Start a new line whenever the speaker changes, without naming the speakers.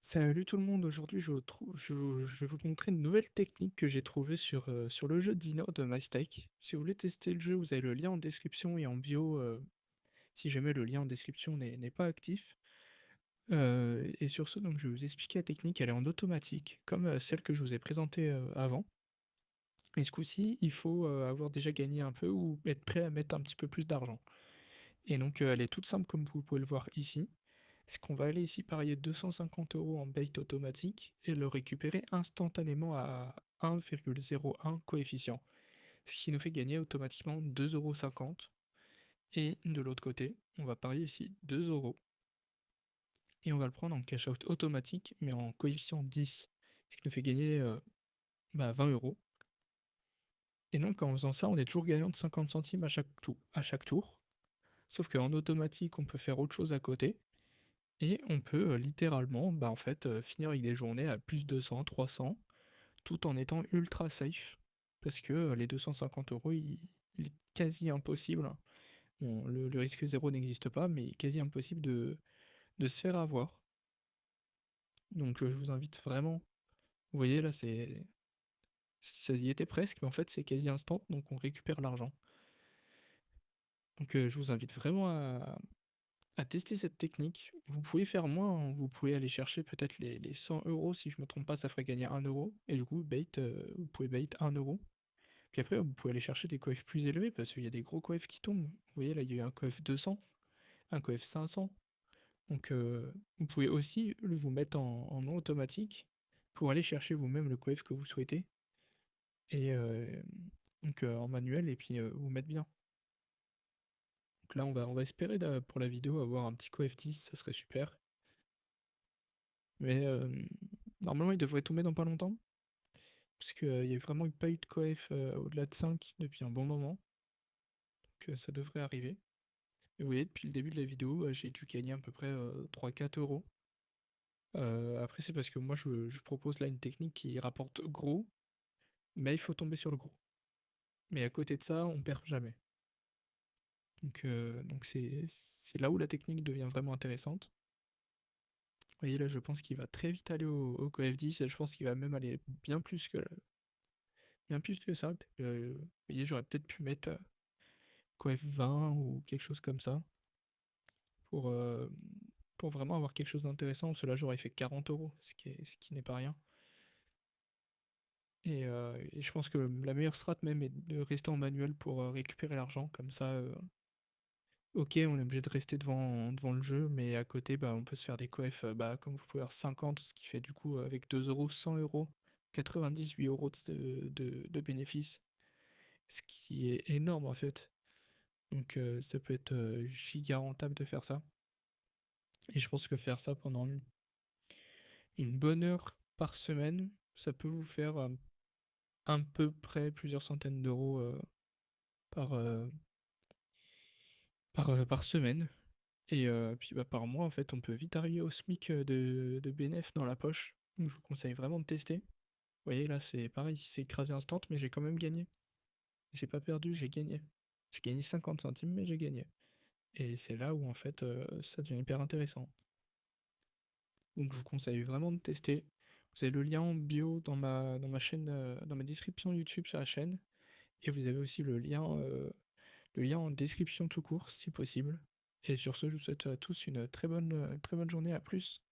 Salut tout le monde, aujourd'hui je vais vous montrer une nouvelle technique que j'ai trouvée sur le jeu Dino de MyStake. Si vous voulez tester le jeu, vous avez le lien en description et en bio, si jamais le lien en description n'est pas actif. Et sur ce, donc je vais vous expliquer la technique, elle est en automatique, comme celle que je vous ai présentée avant. Et ce coup-ci, il faut avoir déjà gagné un peu ou être prêt à mettre un petit peu plus d'argent. Et donc elle est toute simple comme vous pouvez le voir ici. C'est qu'on va aller ici parier 250 € en bait automatique et le récupérer instantanément à 1,01 coefficient. Ce qui nous fait gagner automatiquement 2,50 €. Et de l'autre côté, on va parier ici 2 € et on va le prendre en cash out automatique mais en coefficient 10. Ce qui nous fait gagner 20 €. Et donc en faisant ça, on est toujours gagnant de 50 centimes à chaque tour. Sauf qu'en automatique, on peut faire autre chose à côté. Et on peut littéralement en fait, finir avec des journées à plus 200, 300, tout en étant ultra safe. Parce que les 250 €, il est quasi impossible. Bon, le risque zéro n'existe pas, mais quasi impossible de se faire avoir. Donc je vous invite vraiment. Vous voyez là, ça y était presque, mais en fait c'est quasi instant, donc on récupère l'argent. Donc je vous invite vraiment à tester cette technique. Vous pouvez faire moins, hein. Vous pouvez aller chercher peut-être les 100 €, si je me trompe pas, ça ferait gagner 1 €. Et du coup, vous pouvez bait 1 €. Puis après, vous pouvez aller chercher des coefs plus élevés parce qu'il y a des gros coefs qui tombent. Vous voyez, là, il y a eu un coef 200, un coef 500. Donc, vous pouvez aussi vous mettre en non automatique pour aller chercher vous-même le coef que vous souhaitez. Et donc, en manuel, et puis vous mettre bien. Donc là, on va espérer pour la vidéo avoir un petit coef 10, ça serait super. Mais normalement, il devrait tomber dans pas longtemps. Parce qu'il n'y a vraiment pas eu de coef au-delà de 5 depuis un bon moment. Donc ça devrait arriver. Et vous voyez, depuis le début de la vidéo, j'ai dû gagner à peu près 3-4 €. Après, c'est parce que moi, je propose là une technique qui rapporte gros, mais il faut tomber sur le gros. Mais à côté de ça, on perd jamais. Donc c'est là où la technique devient vraiment intéressante. Vous voyez, là, je pense qu'il va très vite aller au coef 10, et je pense qu'il va même aller bien plus que ça. Vous voyez, j'aurais peut-être pu mettre coef 20 ou quelque chose comme ça pour, euh, pour vraiment avoir quelque chose d'intéressant. Cela j'aurais fait 40 €, ce qui n'est pas rien. Et je pense que la meilleure strat même est de rester en manuel pour récupérer l'argent. Comme ça, ok, on est obligé de rester devant le jeu, mais à côté, on peut se faire des coefs, comme vous pouvez voir, 50, ce qui fait du coup, avec 2 €, 100 €, 98 € de bénéfices, ce qui est énorme en fait. Donc ça peut être giga rentable de faire ça. Et je pense que faire ça pendant une bonne heure par semaine, ça peut vous faire à peu près plusieurs centaines d'euros par, euh, par semaine. Et puis par mois, en fait, on peut vite arriver au SMIC de bénéf dans la poche. Donc je vous conseille vraiment de tester. Vous voyez, là, c'est pareil, c'est écrasé instant, mais j'ai quand même gagné. J'ai pas perdu, j'ai gagné. J'ai gagné 50 centimes, mais j'ai gagné. Et c'est là où, en fait, ça devient hyper intéressant. Donc je vous conseille vraiment de tester. Vous avez le lien en bio dans ma chaîne, dans ma description YouTube sur la chaîne. Et vous avez aussi le lien en description tout court, si possible. Et sur ce, je vous souhaite à tous une très bonne journée. À plus.